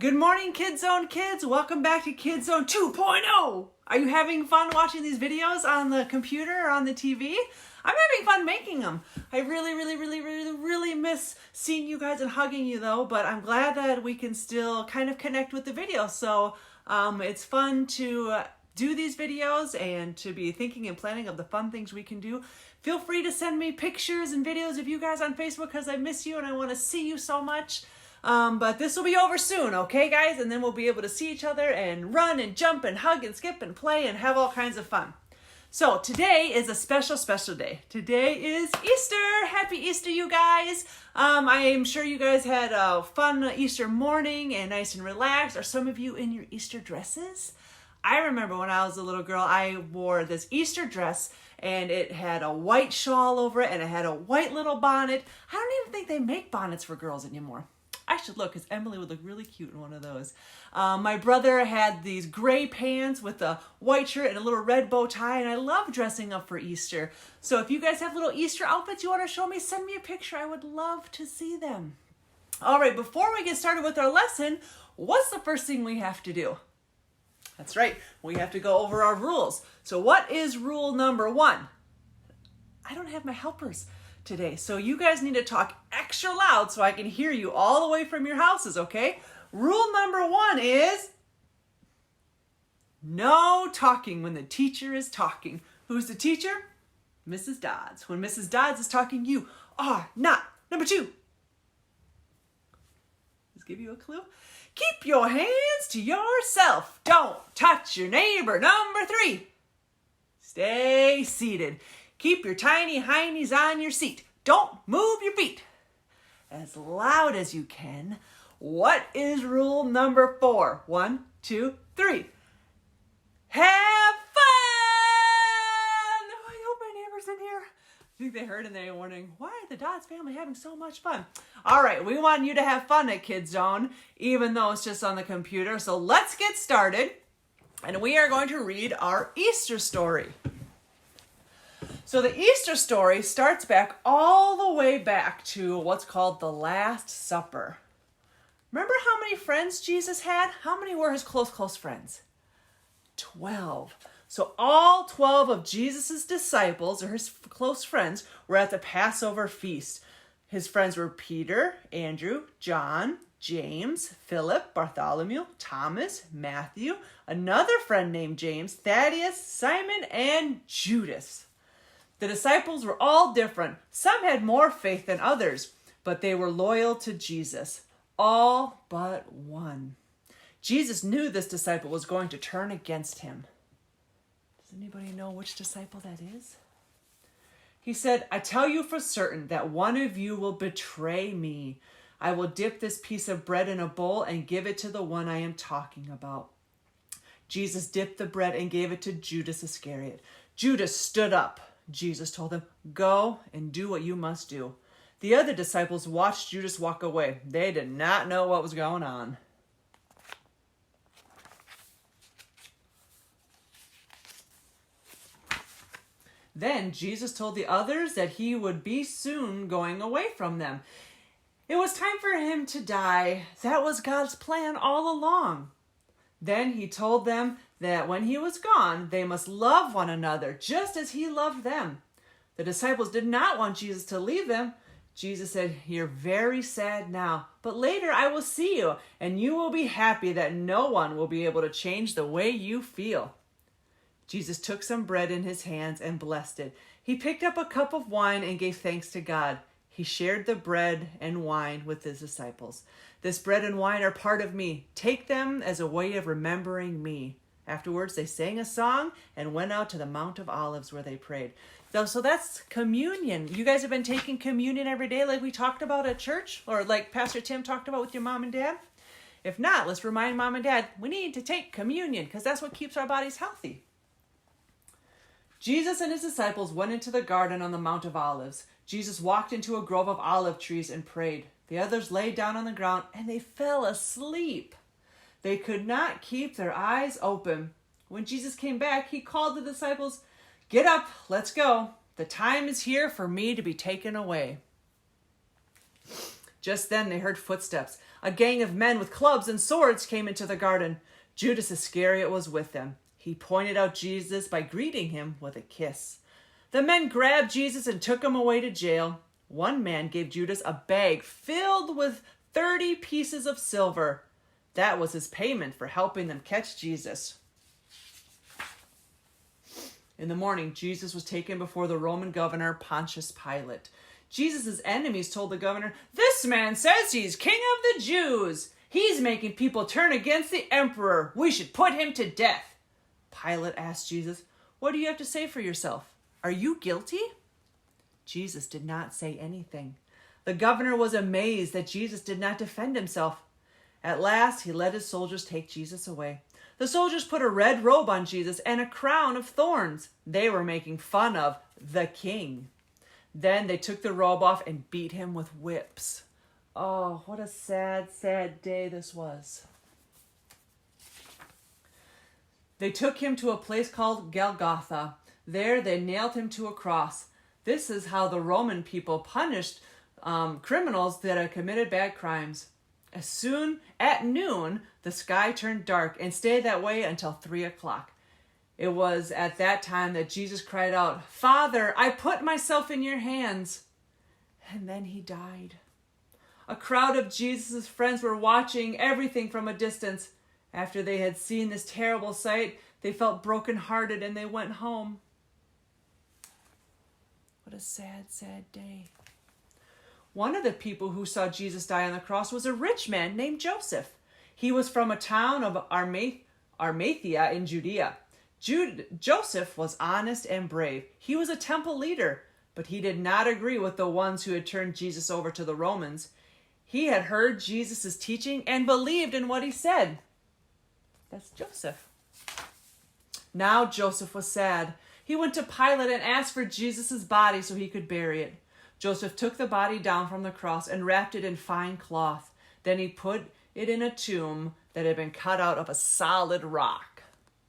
Good morning, Kid Zone kids. Welcome back to Kid Zone 2.0. Are you having fun watching these videos on the computer or on the TV? I'm having fun making them. I really miss seeing you guys and hugging you though, but I'm glad that we can still kind of connect with the video. So it's fun to do these videos and to be thinking and planning of the fun things we can do. Feel free to send me pictures and videos of you guys on Facebook because I miss you and I want to see you so much. But this will be over soon, okay guys? And then we'll be able to see each other and run and jump and hug and skip and play and have all kinds of fun. So today is a special day. Today is Easter. Happy Easter, you guys. I am sure you guys had a fun Easter morning and nice and relaxed. Are some of you in your Easter dresses? I remember when I was a little girl, I wore this Easter dress and it had a white shawl over it and it had a white little bonnet. I don't even think they make bonnets for girls anymore. I should look because Emily would look really cute in one of those. My brother had these gray pants with a white shirt and a little red bow tie, and I love dressing up for Easter. So if you guys have little Easter outfits you want to show me, send me a picture. I would love to see them. All right, before we get started with our lesson, what's the first thing we have to do? That's right, we have to go over our rules. So what is rule number 1? I don't have my helpers today, so you guys need to talk extra loud so I can hear you all the way from your houses, okay? Rule number 1 is no talking when the teacher is talking. Who's the teacher? Mrs. Dodds. When Mrs. Dodds is talking, you are not. Number 2. Let's give you a clue. Keep your hands to yourself. Don't touch your neighbor. Number 3. Stay seated. Keep your tiny heinies on your seat. Don't move your feet. As loud as you can. What is rule number 4? 1, 2, 3. Have fun! Oh, I hope my neighbor's in here. I think they heard and they're wondering, why are the Dodds family having so much fun? All right, we want you to have fun at Kid Zone, even though it's just on the computer. So let's get started. And we are going to read our Easter story. So the Easter story starts back all the way back to what's called the Last Supper. Remember how many friends Jesus had? How many were his close friends? 12. So all 12 of Jesus' disciples, or his close friends, were at the Passover feast. His friends were Peter, Andrew, John, James, Philip, Bartholomew, Thomas, Matthew, another friend named James, Thaddeus, Simon, and Judas. The disciples were all different. Some had more faith than others, but they were loyal to Jesus. All but one. Jesus knew this disciple was going to turn against him. Does anybody know which disciple that is? He said, I tell you for certain that one of you will betray me. I will dip this piece of bread in a bowl and give it to the one I am talking about. Jesus dipped the bread and gave it to Judas Iscariot. Judas stood up. Jesus told him, go and do what you must do. The other disciples watched Judas walk away. They did not know what was going on. Then Jesus told the others that he would be soon going away from them. It was time for him to die. That was God's plan all along. Then he told them that when he was gone, they must love one another just as he loved them. The disciples did not want Jesus to leave them. Jesus said, you're very sad now, but later I will see you, and you will be happy that no one will be able to change the way you feel. Jesus took some bread in his hands and blessed it. He picked up a cup of wine and gave thanks to God. He shared the bread and wine with his disciples. This bread and wine are part of me. Take them as a way of remembering me. Afterwards, they sang a song and went out to the Mount of Olives where they prayed. So that's communion. You guys have been taking communion every day like we talked about at church, or like Pastor Tim talked about with your mom and dad? If not, let's remind mom and dad, we need to take communion because that's what keeps our bodies healthy. Jesus and his disciples went into the garden on the Mount of Olives. Jesus walked into a grove of olive trees and prayed. The others lay down on the ground and they fell asleep. They could not keep their eyes open. When Jesus came back, he called the disciples, get up, let's go. The time is here for me to be taken away. Just then they heard footsteps. A gang of men with clubs and swords came into the garden. Judas Iscariot was with them. He pointed out Jesus by greeting him with a kiss. The men grabbed Jesus and took him away to jail. One man gave Judas a bag filled with 30 pieces of silver. That was his payment for helping them catch Jesus. In the morning, Jesus was taken before the Roman governor, Pontius Pilate. Jesus' enemies told the governor, "This man says he's king of the Jews. He's making people turn against the emperor. We should put him to death." Pilate asked Jesus, "What do you have to say for yourself? Are you guilty?" Jesus did not say anything. The governor was amazed that Jesus did not defend himself. At last, he let his soldiers take Jesus away. The soldiers put a red robe on Jesus and a crown of thorns. They were making fun of the king. Then they took the robe off and beat him with whips. Oh, what a sad, sad day this was. They took him to a place called Golgotha. There they nailed him to a cross. This is how the Roman people punished criminals that had committed bad crimes. At noon, the sky turned dark and stayed that way until 3 o'clock. It was at that time that Jesus cried out, "Father, I put myself in your hands." And then he died. A crowd of Jesus' friends were watching everything from a distance. After they had seen this terrible sight, they felt brokenhearted and they went home. What a sad, sad day. One of the people who saw Jesus die on the cross was a rich man named Joseph. He was from a town of Arimathea in Judea. Joseph was honest and brave. He was a temple leader, but he did not agree with the ones who had turned Jesus over to the Romans. He had heard Jesus' teaching and believed in what he said. That's Joseph. Now Joseph was sad. He went to Pilate and asked for Jesus' body so he could bury it. Joseph took the body down from the cross and wrapped it in fine cloth. Then he put it in a tomb that had been cut out of a solid rock.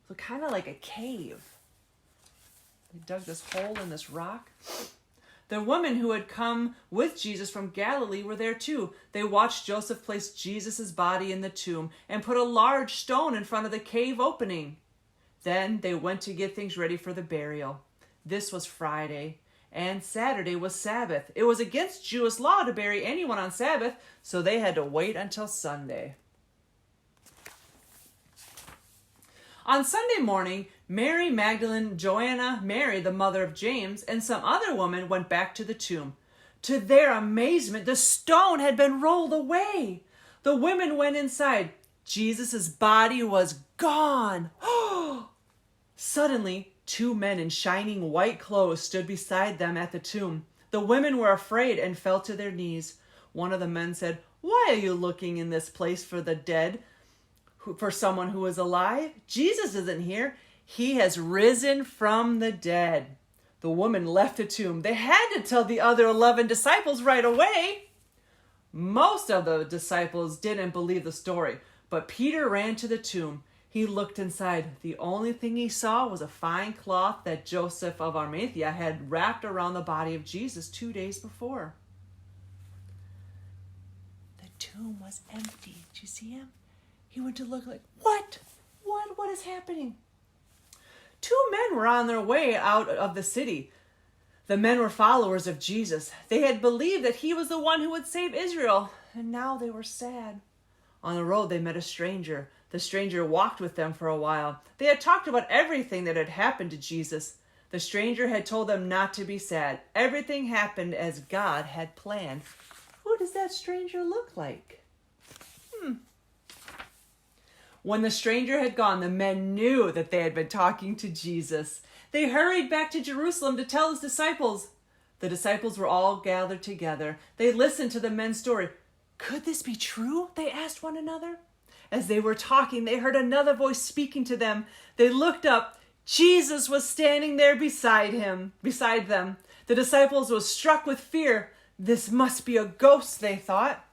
So kind of like a cave. They dug this hole in this rock. The women who had come with Jesus from Galilee were there too. They watched Joseph place Jesus' body in the tomb and put a large stone in front of the cave opening. Then they went to get things ready for the burial. This was Friday, and Saturday was Sabbath. It was against Jewish law to bury anyone on Sabbath, so they had to wait until Sunday. On Sunday morning, Mary Magdalene, Joanna, Mary, the mother of James, and some other women went back to the tomb. To their amazement, the stone had been rolled away. The women went inside. Jesus' body was gone. Suddenly, 2 men in shining white clothes stood beside them at the tomb. The women were afraid and fell to their knees. One of the men said, "Why are you looking in this place for the dead? For someone who is alive? Jesus isn't here. He has risen from the dead." The woman left the tomb. They had to tell the other 11 disciples right away. Most of the disciples didn't believe the story, but Peter ran to the tomb. He looked inside. The only thing he saw was a fine cloth that Joseph of Arimathea had wrapped around the body of Jesus 2 days before. The tomb was empty. Did you see him? He went to look like, what? What is happening? 2 men were on their way out of the city. The men were followers of Jesus. They had believed that he was the one who would save Israel, and now they were sad. On the road, they met a stranger. The stranger walked with them for a while. They had talked about everything that had happened to Jesus. The stranger had told them not to be sad. Everything happened as God had planned. Who does that stranger look like? When the stranger had gone, the men knew that they had been talking to Jesus. They hurried back to Jerusalem to tell his disciples. The disciples were all gathered together. They listened to the men's story. Could this be true? They asked one another. As they were talking, they heard another voice speaking to them. They looked up. Jesus was standing there beside them. The disciples were struck with fear. This must be a ghost, they thought.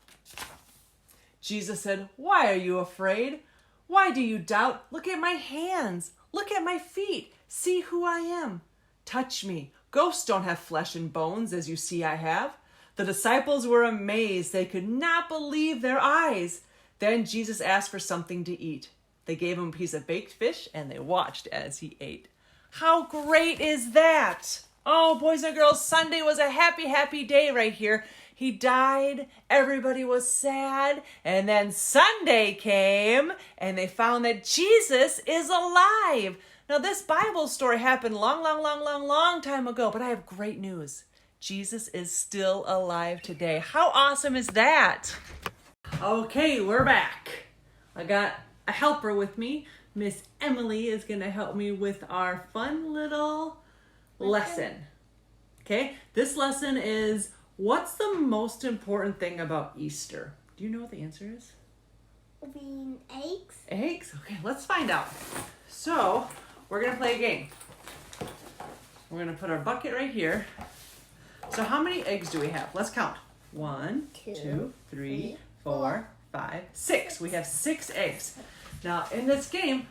Jesus said, "Why are you afraid? Why do you doubt? Look at my hands. Look at my feet. See who I am. Touch me. Ghosts don't have flesh and bones as you see I have." The disciples were amazed. They could not believe their eyes. Then Jesus asked for something to eat. They gave him a piece of baked fish and they watched as he ate. How great is that? Oh, boys and girls, Sunday was a happy, happy day right here. He died, everybody was sad, and then Sunday came and they found that Jesus is alive. Now this Bible story happened long time ago, but I have great news. Jesus is still alive today. How awesome is that? Okay, we're back. I got a helper with me. Miss Emily is going to help me with our fun little lesson. Okay, this lesson is, what's the most important thing about Easter? Do you know what the answer is? Being eggs. Eggs? Okay, let's find out. So, we're going to play a game. We're going to put our bucket right here. So how many eggs do we have? Let's count. 1, 2, 3, 4, 5, 6. We have 6 eggs. Now, in this game,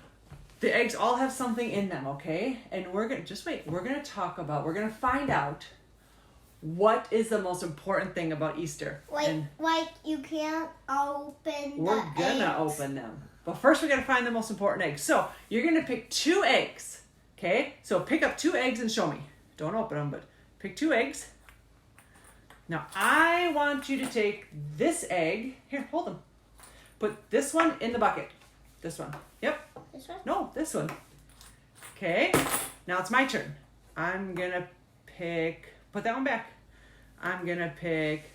the eggs all have something in them, okay? And we're going to, just wait, we're going to find out what is the most important thing about Easter. Like you can't open We're going to open them. But first, we're going to find the most important eggs. So, you're going to pick 2 eggs, okay? So, pick up 2 eggs and show me. Don't open them, but pick 2 eggs. Now, I want you to take this egg. Here, hold them. Put this one in the bucket. This one. Yep. This one? No, this one. Okay. Now it's my turn. I'm going to put that one back. I'm going to pick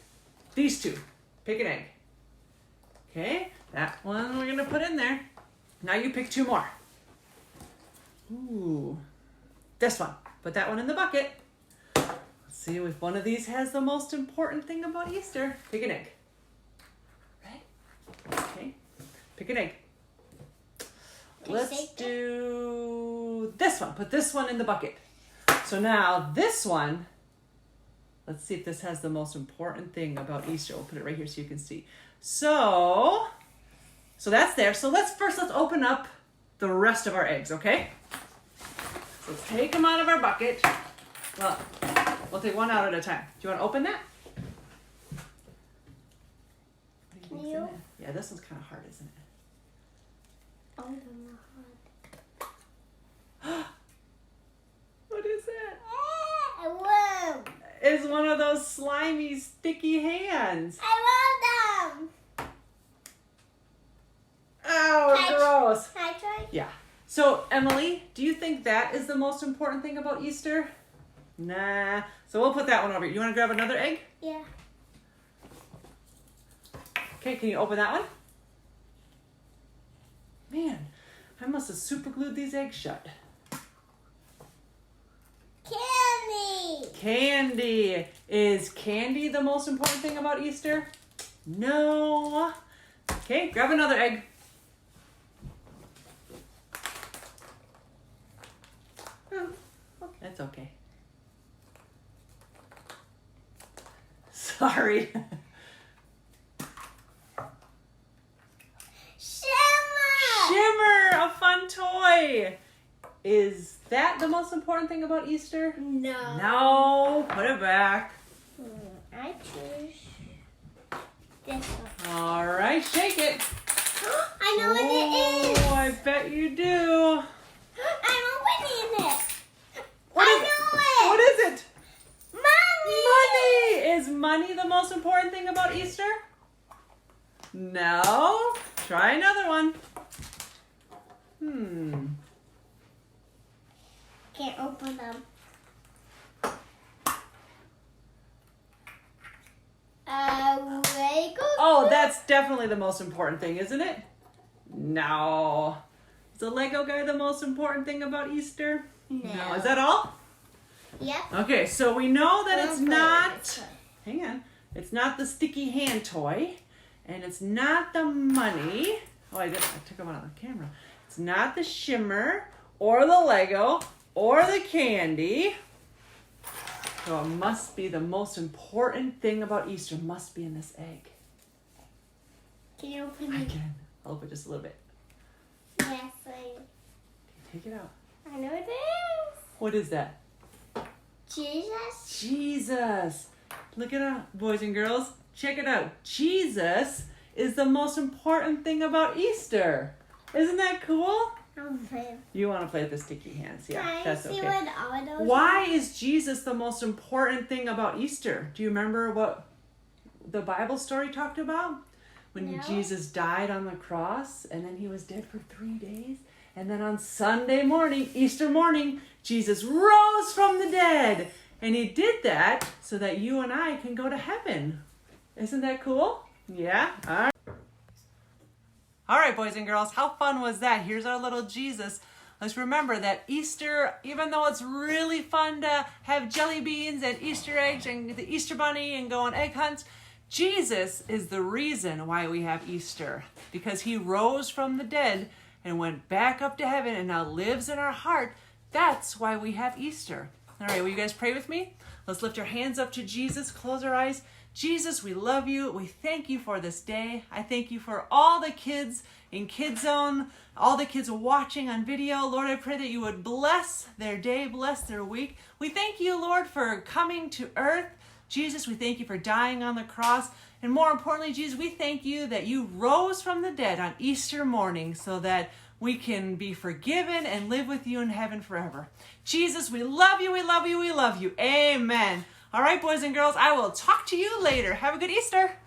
these 2. Pick an egg. Okay. That one we're going to put in there. Now you pick 2 more. Ooh. This one. Put that one in the bucket. See if one of these has the most important thing about Easter. Pick an egg. Right? Okay. Pick an egg. Let's do this one. Put this one in the bucket. So now this one, let's see if this has the most important thing about Easter. We'll put it right here so you can see. So that's there. So let's open up the rest of our eggs, okay? So let's take them out of our bucket. Well, we'll take one out at a time. Do you want to open that? Can you? Yeah, this one's kind of hard, isn't it? Oh, What is that? a worm. It's one of those slimy, sticky hands. I love them. Oh, gross. Can I try? Yeah. So, Emily, do you think that is the most important thing about Easter? Nah. So we'll put that one over here. You want to grab another egg? Yeah. Okay, can you open that one? Man, I must have super glued these eggs shut. Candy. Candy. Is candy the most important thing about Easter? No. Okay, grab another egg. That's okay. Sorry. Shimmer, a fun toy. Is that the most important thing about Easter? No. No, put it back. I choose this one. All right, shake it. I know what it is. Oh, I bet you do. I'm opening it. What I is know it? What is it? Money. Money. Is money the most important thing about Easter? No. Try another one. Can't open them. Lego. Oh, that's definitely the most important thing, isn't it? No. Is the Lego guy the most important thing about Easter? No. Is that all? Yep. Okay, so we know that it's not, This one. hang on, it's not the sticky hand toy, and it's not the money. Oh, I took them out of the camera. It's not the shimmer, or the Lego, or the candy. So it must be the most important thing about Easter must be in this egg. Can you open I it? can. I'll open just a little bit. Yes, Take it out. I know it is. What is that? Jesus. Jesus. Look it up, boys and girls. Check it out. Jesus is the most important thing about Easter. Isn't that cool? I'll play. You want to play with the sticky hands. Yeah, Can I that's see okay. what all those Why is Jesus the most important thing about Easter? Do you remember what the Bible story talked about? When No. Jesus died on the cross and then he was dead for 3 days. And then on Sunday morning, Easter morning, Jesus rose from the dead. And he did that so that you and I can go to heaven. Isn't that cool? Yeah? All right. All right, boys and girls, how fun was that? Here's our little Jesus. Let's remember that Easter, even though it's really fun to have jelly beans and Easter eggs and the Easter bunny and go on egg hunts, Jesus is the reason why we have Easter. Because he rose from the dead and went back up to heaven and now lives in our heart. That's why we have Easter. All right, will you guys pray with me? Let's lift our hands up to Jesus, close our eyes. Jesus, we love you. We thank you for this day. I thank you for all the kids in Kids Zone, all the kids watching on video. Lord, I pray that you would bless their day, bless their week. We thank you, Lord, for coming to earth. Jesus, we thank you for dying on the cross. And more importantly, Jesus, we thank you that you rose from the dead on Easter morning so that we can be forgiven and live with you in heaven forever. Jesus, we love you, we love you, we love you. Amen. All right, boys and girls, I will talk to you later. Have a good Easter.